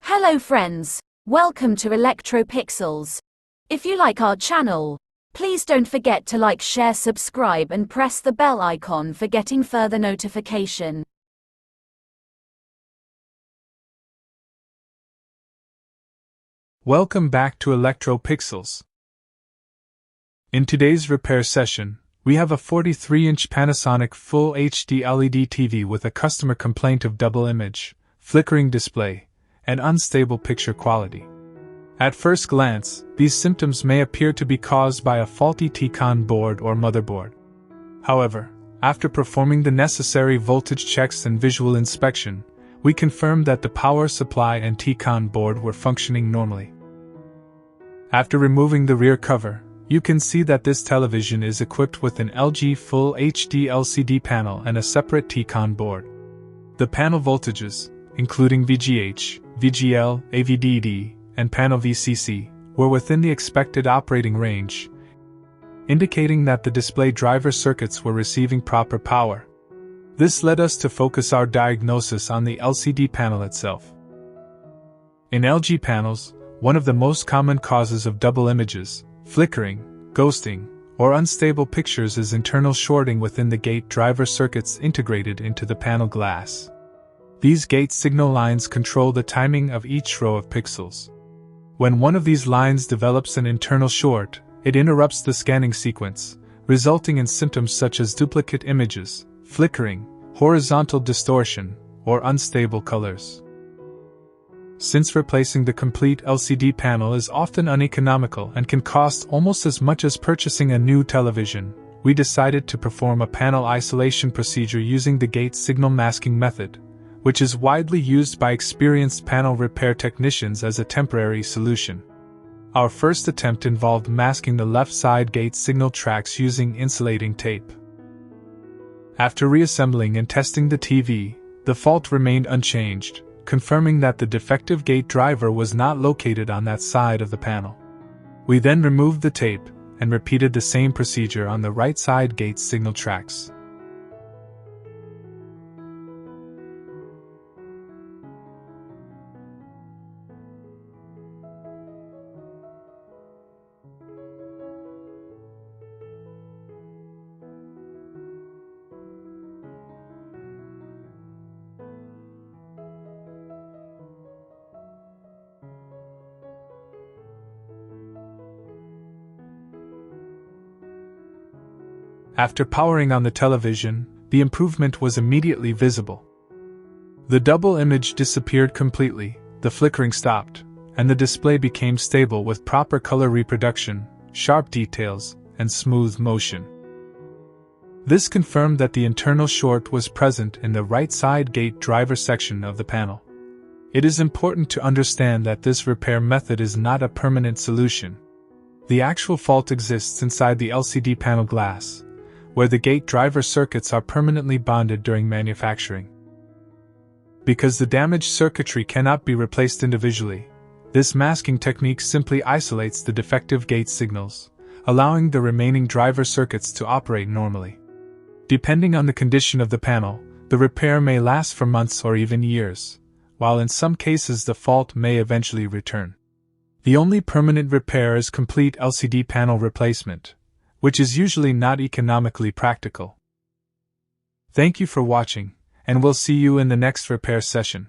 Hello friends, welcome to Electropixels. If you like our channel, please don't forget to like, share, subscribe and press the bell icon for getting further notification. Welcome back to Electropixels. In today's repair session, we have a 43-inch Panasonic Full HD LED TV with a customer complaint of double image, flickering display, and unstable picture quality. At first glance, these symptoms may appear to be caused by a faulty T-Con board or motherboard. However, after performing the necessary voltage checks and visual inspection, we confirmed that the power supply and T-Con board were functioning normally. After removing the rear cover, you can see that this television is equipped with an LG Full HD LCD panel and a separate T-Con board. The panel voltages, including Vgh, Vgl, AVDD, and panel VCC, were within the expected operating range, indicating that the display driver circuits were receiving proper power. This led us to focus our diagnosis on the LCD panel itself. In LG panels, one of the most common causes of double images, flickering, ghosting, or unstable pictures is internal shorting within the gate driver circuits integrated into the panel glass. These gate signal lines control the timing of each row of pixels. When one of these lines develops an internal short, it interrupts the scanning sequence, resulting in symptoms such as duplicate images, flickering, horizontal distortion, or unstable colors. Since replacing the complete LCD panel is often uneconomical and can cost almost as much as purchasing a new television, we decided to perform a panel isolation procedure using the gate signal masking method, which is widely used by experienced panel repair technicians as a temporary solution. Our first attempt involved masking the left side gate signal tracks using insulating tape. After reassembling and testing the TV, the fault remained unchanged, confirming that the defective gate driver was not located on that side of the panel. We then removed the tape and repeated the same procedure on the right side gate signal tracks. After powering on the television, the improvement was immediately visible. The double image disappeared completely, the flickering stopped, and the display became stable with proper color reproduction, sharp details, and smooth motion. This confirmed that the internal short was present in the right side gate driver section of the panel. It is important to understand that this repair method is not a permanent solution. The actual fault exists inside the LCD panel glass, where the gate driver circuits are permanently bonded during manufacturing. Because the damaged circuitry cannot be replaced individually, this masking technique simply isolates the defective gate signals, allowing the remaining driver circuits to operate normally. Depending on the condition of the panel, the repair may last for months or even years, while in some cases the fault may eventually return. The only permanent repair is complete LCD panel replacement, which is usually not economically practical. Thank you for watching, and we'll see you in the next repair session.